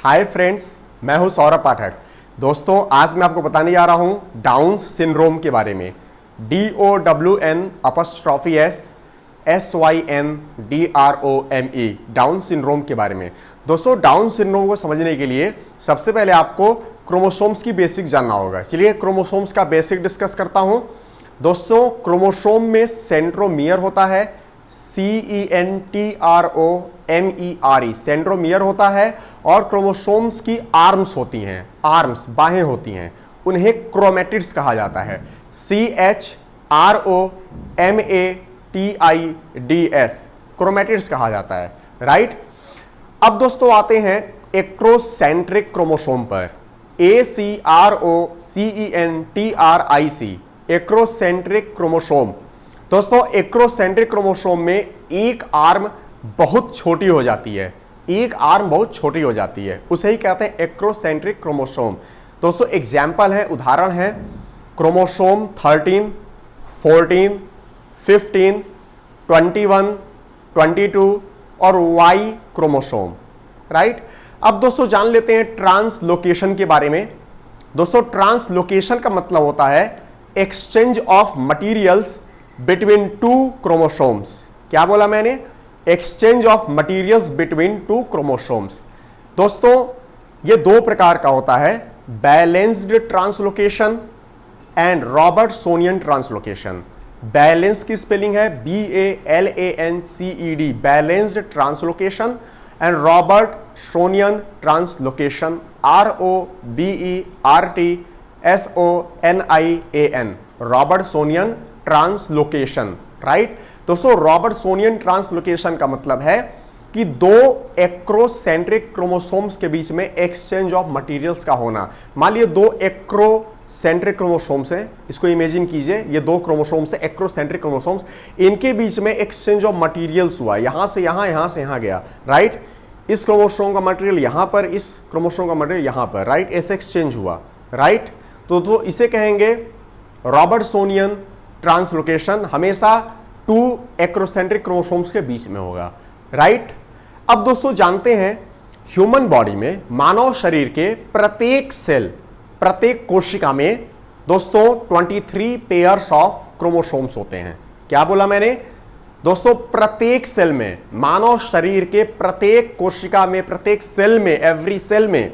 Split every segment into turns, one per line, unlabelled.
Hi friends, मैं हूं सौरभ पाठक। दोस्तों, आज मैं आपको बताने जा रहा हूं डाउन्स सिंड्रोम के बारे में। DOWN_SYNDROME डाउन सिंड्रोम के बारे में। दोस्तों, डाउन सिंड्रोम को समझने के लिए सबसे पहले आपको क्रोमोसोम्स की बेसिक जानना होगा। चलिए क्रोमोसोम्स का बेसिक डिस्कस करता हूं। दोस्तों, क्रोमोसोम में सेंट्रोमियर होता है, CENTROMERE सेंट्रोमियर होता है, और क्रोमोसोम्स की आर्म्स होती हैं, आर्म्स बाहें होती हैं, उन्हें क्रोमेटिड्स कहा जाता है। CHROMATIDS क्रोमेटिड्स कहा जाता है, राइट। अब दोस्तों आते हैं एक्रोसेंट्रिक क्रोमोसोम पर, ACROCENTRIC एक्रोसेंट्रिक क्रोमोसोम। दोस्तों, एक्रोसेंट्रिक क्रोमोसोम में एक आर्म बहुत छोटी हो जाती है, एक आर्म बहुत छोटी हो जाती है, उसे ही कहते हैं एक्रोसेंट्रिक क्रोमोसोम। दोस्तों, एग्जाम्पल है, उदाहरण है क्रोमोसोम 13, 14, 15, 21, 22 और Y क्रोमोसोम, राइट। अब दोस्तों जान लेते हैं ट्रांसलोकेशन के बारे में। दोस्तों, ट्रांसलोकेशन का मतलब होता है exchange of materials between two chromosomes. क्या बोला मैंने? Exchange of materials between two chromosomes. दोस्तों, ये दो प्रकार का होता है, balanced translocation and Robertsonian translocation. Balance की स्पेलिंग है BALANCED, balanced translocation, and Robertsonian translocation ROBERTSONIAN Robertsonian translocation, right. दोस्तों, रॉबर्टसोनियन ट्रांसलोकेशन का मतलब है कि दो एक्रोसेंट्रिक क्रोमोसोम्स के बीच में एक्सचेंज ऑफ मटेरियल्स का होना। मान लिया दो एक्रोसेंट्रिक क्रोमोसोम्स हैं, इसको इमेजिन कीजिए, ये दो क्रोमोसोम्स हैं, एक्रोसेंट्रिक क्रोमोसोम्स, इनके बीच में एक्सचेंज ऑफ मटेरियल्स हुआ, यहां से यहां, यहां से यहां गया, राइट। इस क्रोमोसोम का मटेरियल यहां पर, इस क्रोमोसोम का मटेरियल यहां पर, राइट, ऐसे एक्सचेंज हुआ, राइट। तो इसे कहेंगे रॉबर्टसोनियन ट्रांसलोकेशन। हमेशा टू एक्रोसेंट्रिक क्रोमोसोम्स के बीच में होगा, राइट। अब दोस्तों जानते हैं ह्यूमन बॉडी में, मानव शरीर के प्रत्येक सेल, प्रत्येक कोशिका में दोस्तों 23 पेयर्स ऑफ क्रोमोसोम्स होते हैं। क्या बोला मैंने? दोस्तों, प्रत्येक सेल में, मानव शरीर के प्रत्येक कोशिका में, प्रत्येक सेल में, एवरी सेल में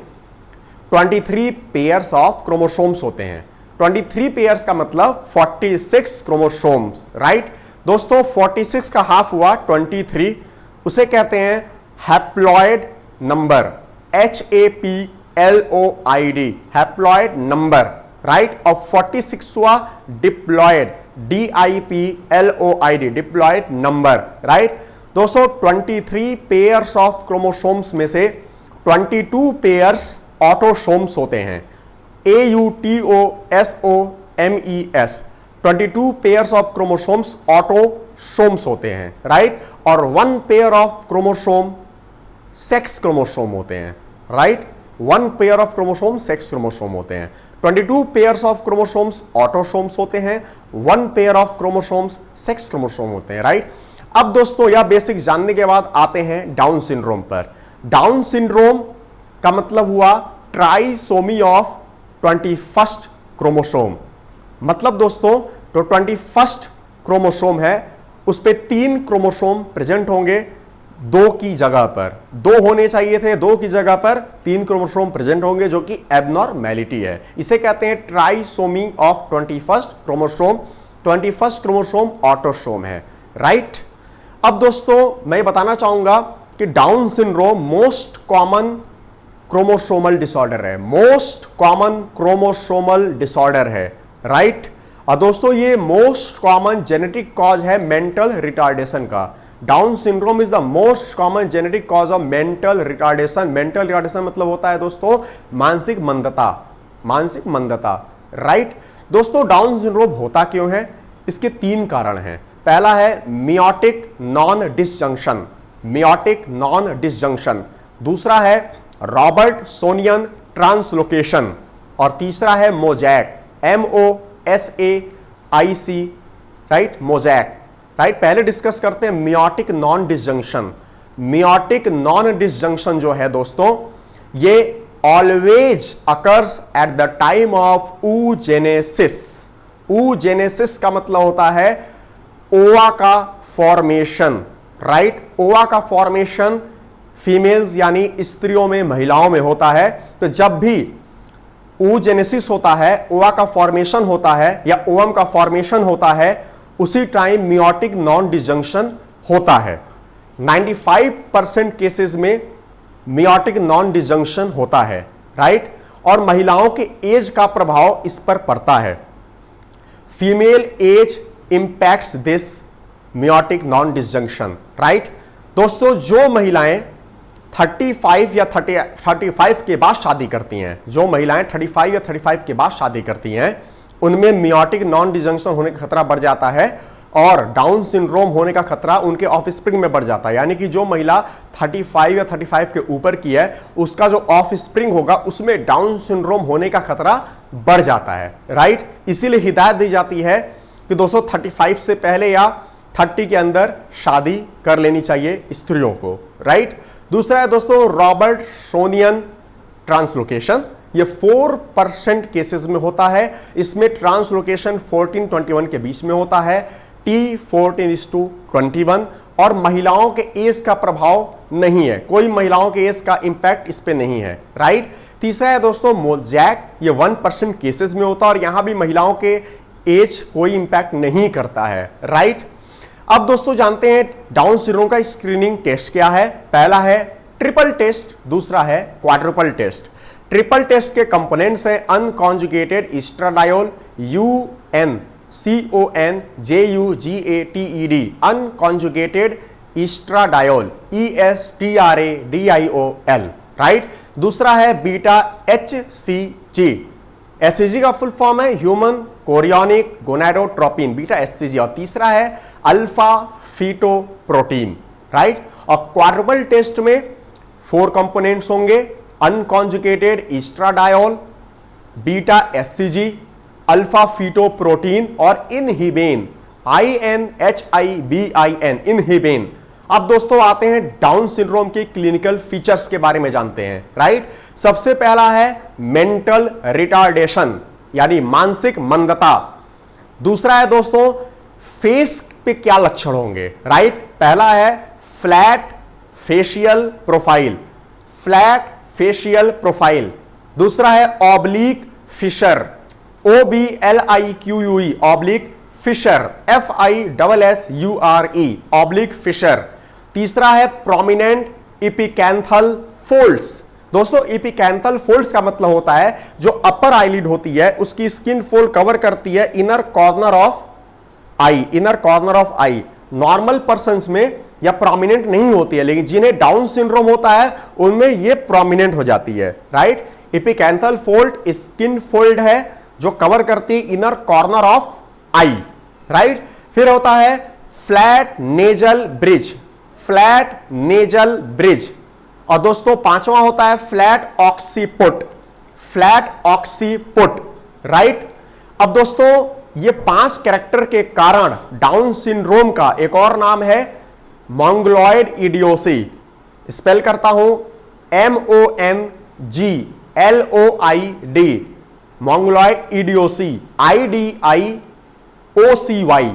23 पेयर्स ऑफ क्रोमोसोम्स होते हैं। 23 पेयर्स का मतलब 46 क्रोमोसोम्स, राइट। दोस्तों, 46 का हाफ हुआ 23, उसे कहते हैं haploid number, HAPLOID haploid number, right. और 46 हुआ diploid, DIPLOID diploid number, right. दोस्तों, 23 पेयर्स ऑफ क्रोमोसोम्स में से 22 पेयर्स ऑटोसोम्स होते हैं, AUTOSOMES 22 pairs of chromosomes autosomes होते हैं, राइट। और 1 pair of chromosome sex chromosome होते हैं, right. 1 pair of chromosome sex chromosome होते हैं। 22 पेयर्स ऑफ क्रोमोसोम्स ऑटोसोम्स होते हैं, 1 pair of chromosomes sex chromosome होते हैं, राइट। अब दोस्तों यह बेसिक जानने के बाद आते हैं डाउन सिंड्रोम पर। डाउन सिंड्रोम का मतलब हुआ ट्राइसोमी ऑफ 21st क्रोमोसोम। मतलब दोस्तों, जो 21st क्रोमोसोम है उस पे 3 क्रोमोसोम प्रेजेंट होंगे, 2 की जगह पर, 2 होने चाहिए थे, 2 की जगह पर 3 क्रोमोसोम प्रेजेंट होंगे, जो कि एबनॉर्मेलिटी है। इसे कहते हैं trisomy of 21st chromosome. 21st chromosome autosome है, राइट। अब दोस्तों मैं बताना चाहूंगा कि down syndrome most common chromosomal disorder है, मोस्ट कॉमन क्रोमोसोमल डिसऑर्डर है, राइट। और दोस्तों ये मोस्ट कॉमन जेनेटिक कॉज है मेंटल रिटार्डेशन का। Down syndrome is the most common genetic cause of mental retardation. Mental retardation मतलब होता है दोस्तों मानसिक मंदता, मानसिक मंदता, राइट। दोस्तों, डाउन सिंड्रोम होता क्यों है? इसके 3 कारण हैं। पहला है meiotic non disjunction, meiotic non disjunction. दूसरा है रॉबर्टसोनियन ट्रांसलोकेशन, और तीसरा है mosaic, MOSAIC, right, mosaic, right. पहले डिस्कस करते हैं meiotic non disjunction. Meiotic non disjunction जो है दोस्तों, ये always occurs at the time of oogenesis। oogenesis का मतलब होता है ओवा का फॉर्मेशन, राइट। ओवा का फॉर्मेशन फीमेल्स यानी स्त्रियों में, महिलाओं में होता है। तो जब भी oogenesis होता है, ओवा का फॉर्मेशन होता है या ओवम का फॉर्मेशन होता है, उसी टाइम मियोटिक नॉन डिजंक्शन होता है। 95% केसेस में मियोटिक नॉन डिजंक्शन होता है, राइट। और महिलाओं के एज का प्रभाव इस पर पड़ता है। Female age impacts this meiotic non disjunction, right. दोस्तों, जो महिलाएं 35 या 35 के बाद शादी करती हैं, जो महिलाएं 35 या 35 के बाद शादी करती हैं, उनमें मियोटिक नॉन डिजंक्शन होने का खतरा बढ़ जाता है और डाउन सिंड्रोम होने का खतरा उनके ऑफस्प्रिंग में बढ़ जाता है। यानी कि जो महिला 35 या 35 के ऊपर की है, उसका जो ऑफस्प्रिंग होगा उसमें डाउन सिंड्रोम होने का खतरा बढ़ जाता है, राइट। इसीलिए हिदायत दी जाती है कि दोस्तों 35 से पहले या 30 के अंदर शादी कर लेनी चाहिए स्त्रियों को, राइट। दूसरा है दोस्तों रॉबर्टसोनियन ट्रांसलोकेशन। ये 4% केसेस में होता है। इसमें ट्रांसलोकेशन 14-21 के बीच में होता है, T14:21, और महिलाओं के एज का प्रभाव नहीं है, कोई महिलाओं के एज का इंपैक्ट इस पे नहीं है, राइट। तीसरा है दोस्तों मोजैक। ये 1% केसेस में होता है और यहां भी महिलाओं के एज कोई इंपैक्ट नहीं करता है, राइट। अब दोस्तों जानते हैं डाउन सिंड्रोम का स्क्रीनिंग टेस्ट क्या है। पहला है ट्रिपल टेस्ट, दूसरा है क्वाड्रुपल टेस्ट। ट्रिपल टेस्ट के कंपोनेंट्स हैं unconjugated estradiol UNCONJUGATED, unconjugated estradiol ESTRADIOL, right. दूसरा है बीटा HCG। एससीजी का फुल फॉर्म है human chorionic gonadotropin, beta SCG. और तीसरा है अल्फा फीटोप्रोटीन, राइट। और क्वाड्रुपल टेस्ट में 4 कंपोनेंट्स होंगे unconjugated estradiol, beta SCG, alpha fetoprotein और इनहिबिन, INHIBIN, इनहिबिन। अब दोस्तों आते हैं डाउन सिंड्रोम के क्लिनिकल फीचर्स के बारे में जानते हैं, राइट। सबसे पहला है मेंटल रिटार्डेशन यानी मानसिक मंदता। दूसरा है दोस्तों फेस पे क्या लक्षण होंगे, राइट। पहला है flat facial profile, flat facial profile. दूसरा है oblique fissure, OBLIQUE, oblique fissure, FISSURE, oblique fissure. तीसरा है प्रोमिनेंट इपिकैंथल फोल्ड्स। दोस्तों इपिकैंथल फोल्ड्स का मतलब होता है जो अपर आईलिड होती है उसकी स्किन फोल्ड कवर करती है inner corner of I, inner corner of I. Normal persons में या प्रोमिनेंट नहीं होती है, लेकिन जिन्हें डाउन सिंड्रोम होता है उनमें यह प्रोमिनेंट हो जाती है, राइट। इपिकैंथल फोल्ड स्किन फोल्ड है जो कवर करती है inner corner of I, right. फिर होता है flat nasal bridge, flat nasal bridge. और दोस्तों पांचवा होता है flat occiput, flat occiput, right. अब दोस्तों ये 5 कैरेक्टर के कारण डाउन सिंड्रोम का एक और नाम है मोंगलॉयड इडियोसी। स्पेल करता हूं MONGLOID, मोंगलॉयड इडियोसी, IDIOCY,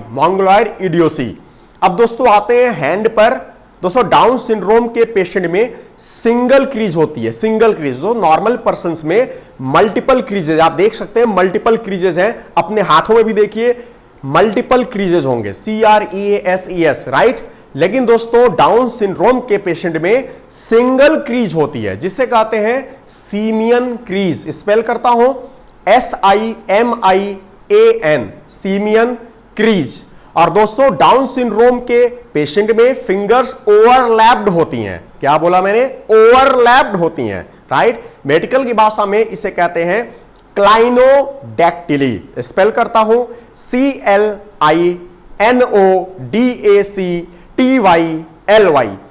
मोंगलॉयड इडियोसी। अब दोस्तों आते हैं हैंड पर। दोस्तों डाउन सिंड्रोम के पेशेंट में सिंगल क्रीज होती है, सिंगल क्रीज। तो नॉर्मल पर्संस में मल्टीपल क्रीजेज, आप देख सकते हैं मल्टीपल क्रीजेज हैं। अपने हाथों में भी देखिए मल्टीपल क्रीजेज होंगे, CREASES, राइट। लेकिन दोस्तों डाउन सिंड्रोम के पेशेंट में सिंगल क्रीज होती है जिसे कहते हैं सीमियन क्रीज। स्पेल करता हूं SIMIAN, सीमियन क्रीज। और दोस्तों डाउन सिंड्रोम के पेशेंट में फिंगर्स ओवरलैप्ड होती हैं। क्या बोला मैंने? ओवरलैप्ड होती हैं, राइट। मेडिकल की भाषा में इसे कहते हैं क्लाइनोडैक्टिली। स्पेल करता हूं CLINODACTYLY,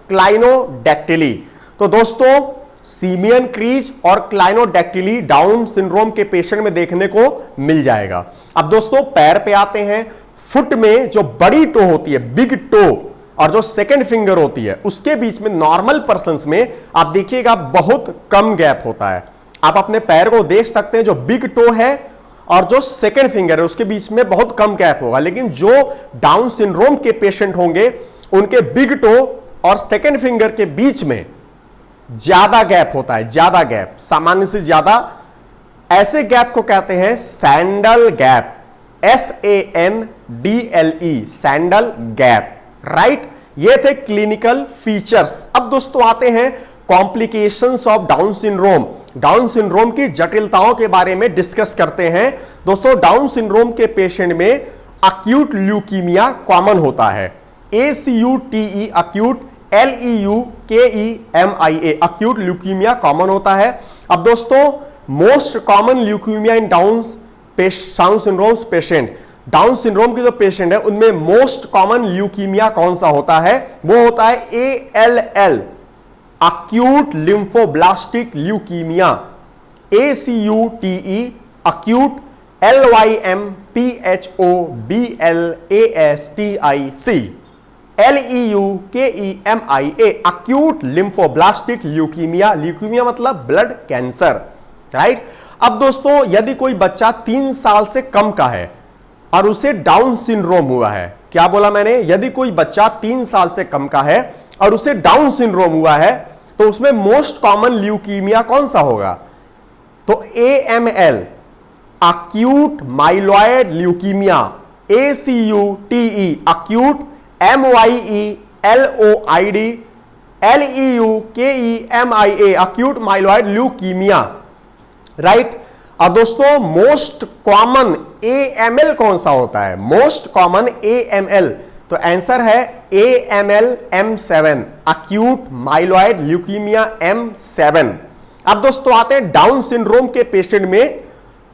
क्लाइनोडैक्टिली। तो दोस्तों सीमियन क्रीज और क्लाइनोडैक्टिली डाउन सिंड्रोम के पेशेंट में देखने को मिल जाएगा। अब दोस्तों पैर पे आते हैं। फुट में जो बड़ी टो होती है, बिग टो, और जो सेकंड फिंगर होती है उसके बीच में नॉर्मल पर्सन्स में आप देखिएगा बहुत कम गैप होता है। आप अपने पैर को देख सकते हैं, जो बिग टो है और जो सेकंड फिंगर है उसके बीच में बहुत कम गैप होगा, लेकिन जो डाउन सिंड्रोम के पेशेंट होंगे उनके बिग टो और सेकंड फिंगर के बीच में ज्यादा गैप होता है, ज्यादा गैप, सामान्य से ज्यादा। ऐसे गैप को कहते हैं sandal gap, SANDLE, sandal gap, right. ये थे क्लिनिकल फीचर्स। अब दोस्तों आते हैं complications of Down syndrome. Down syndrome की जटिलताओं के बारे में डिस्कस करते हैं। दोस्तों डाउन सिंड्रोम के पेशेंट में अक्यूट ल्यूकीमिया कॉमन होता है, ACUTE acute, LEUKEMIA acute leukaemia common होता है। अब दोस्तों most common leukaemia in Down syndrome patient, Down syndrome के जो पेशेंट है उनमें मोस्ट कॉमन ल्यूकीमिया कौन सा होता है? वो होता है ALL acute lymphoblastic leukaemia, ACUTE acute, LYMPHOBLASTIC LEUKEMIA acute lymphoblastic leukaemia. Leukaemia मतलब ब्लड कैंसर, राइट। अब दोस्तों यदि कोई बच्चा 3 साल से कम का है और उसे डाउन सिंड्रोम हुआ है, क्या बोला मैंने? यदि कोई बच्चा 3 साल से कम का है और उसे डाउन सिंड्रोम हुआ है तो उसमें मोस्ट कॉमन ल्यूकीमिया कौन सा होगा? तो AML acute myeloid leukaemia, ACUTE acute, MYELOID LEUKEMIA acute myeloid leukaemia, right. अब दोस्तों मोस्ट कॉमन AML कौन सा होता है? मोस्ट कॉमन AML, तो आंसर है AML M7 acute myeloid leukaemia M7। अब दोस्तों आते हैं डाउन सिंड्रोम के पेशेंट में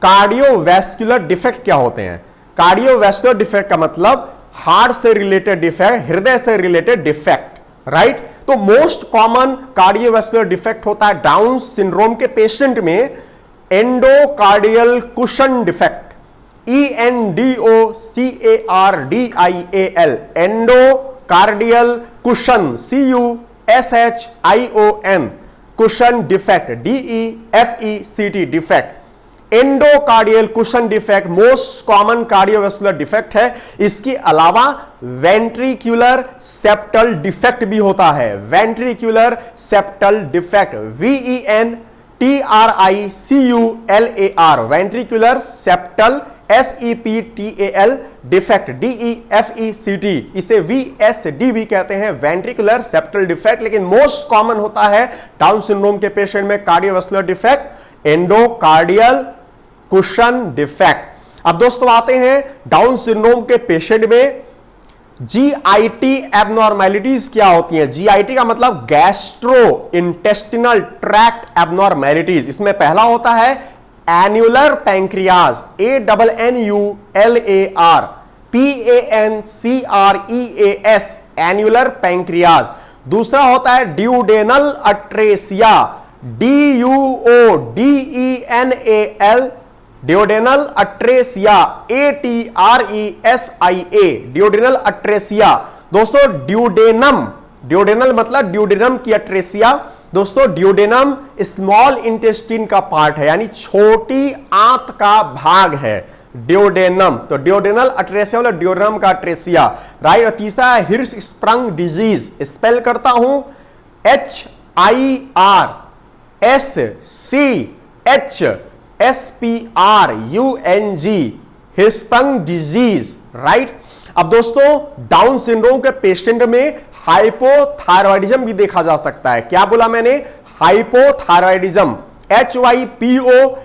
कार्डियोवैस्कुलर डिफेक्ट क्या होते हैं? कार्डियोवैस्कुलर डिफेक्ट का मतलब हार्ट से रिलेटेड डिफेक्ट, हृदय से रिलेटेड डिफेक्ट, राइट। तो मोस्ट कॉमन कार्डियोवैस्कुलर डिफेक्ट होता है डाउन सिंड्रोम के पेशेंट में endocardial cushion defect, ENDOCARDIAL endocardial cushion, CUSHION cushion defect, DEFECT defect. Endocardial cushion defect most common cardiovascular defect है। इसके अलावा वेंट्रिकुलर सेप्टल डिफेक्ट भी होता है, ventricular septal defect, VENTRICULAR ventricular septal SEPTAL defect, DEFECT इसे VSD भी कहते हैं, वेंट्रिकुलर सेप्टल डिफेक्ट। लेकिन मोस्ट कॉमन होता है डाउन सिंड्रोम के पेशेंट में cardiovascular defect endocardial cushion defect. अब दोस्तों आते हैं डाउन सिंड्रोम के पेशेंट में GIT एबनॉर्मैलिटीज क्या होती हैं? GIT का मतलब गैस्ट्रो इंटेस्टिनल ट्रैक्ट एबनॉर्मैलिटीज। इसमें पहला होता है annular pancreas, ANNULAR PANCREAS annular pancreas. दूसरा होता है duodenal अट्रेसिया, DUODENAL duodenal अट्रेसिया, ATRESIA duodenal अट्रेसिया। दोस्तों ड्यूडेनल मतलब ड्यूडेनम की अट्रेसिया। दोस्तों ड्यूडेनम स्मॉल इंटेस्टाइन का पार्ट है, यानी छोटी आंत का भाग है ड्यूडेनम। तो ड्यूडेनल अट्रेसिया मतलब ड्यूडेनम का अट्रेसिया, राइट। और तीसरा है हिर्श स्प्रंग डिजीज, स्पेल करता हूं HIRSCHSPRUNG हिर्शस्प्रंग डिजीज, राइट। अब दोस्तों डाउन सिंड्रोम के पेशेंट में हाइपोथायरॉयडिज्म भी देखा जा सकता है। क्या बोला मैंने? Hypothyroidism, HYPOTHYROIDISM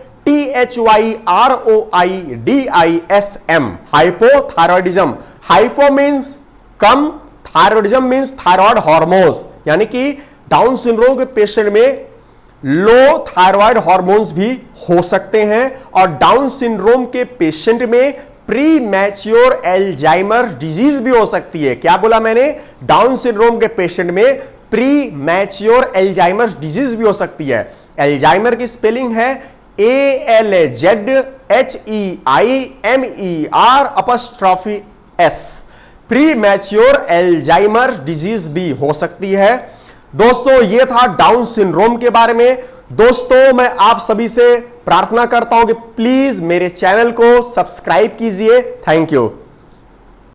hypothyroidism. Hypo means कम, थायरॉयडिज्म मींस थायराइड हार्मोन्स, यानी कि डाउन सिंड्रोम के पेशेंट में लो थायराइड हार्मोन्स भी हो सकते हैं। और डाउन सिंड्रोम के पेशेंट में प्री मैच्योर एल्जाइमर डिजीज भी हो सकती है। क्या बोला मैंने? डाउन सिंड्रोम के पेशेंट में प्री मैच्योर एल्जाइमर डिजीज भी हो सकती है। एल्जाइमर की स्पेलिंग है ALZHEIMER'(S). Pre mature Alzheimer disease भी हो सकती है। दोस्तों ये था डाउन सिंड्रोम के बारे में। दोस्तों मैं आप सभी से प्रार्थना करता हूं कि प्लीज मेरे चैनल को सब्सक्राइब कीजिए। Thank you.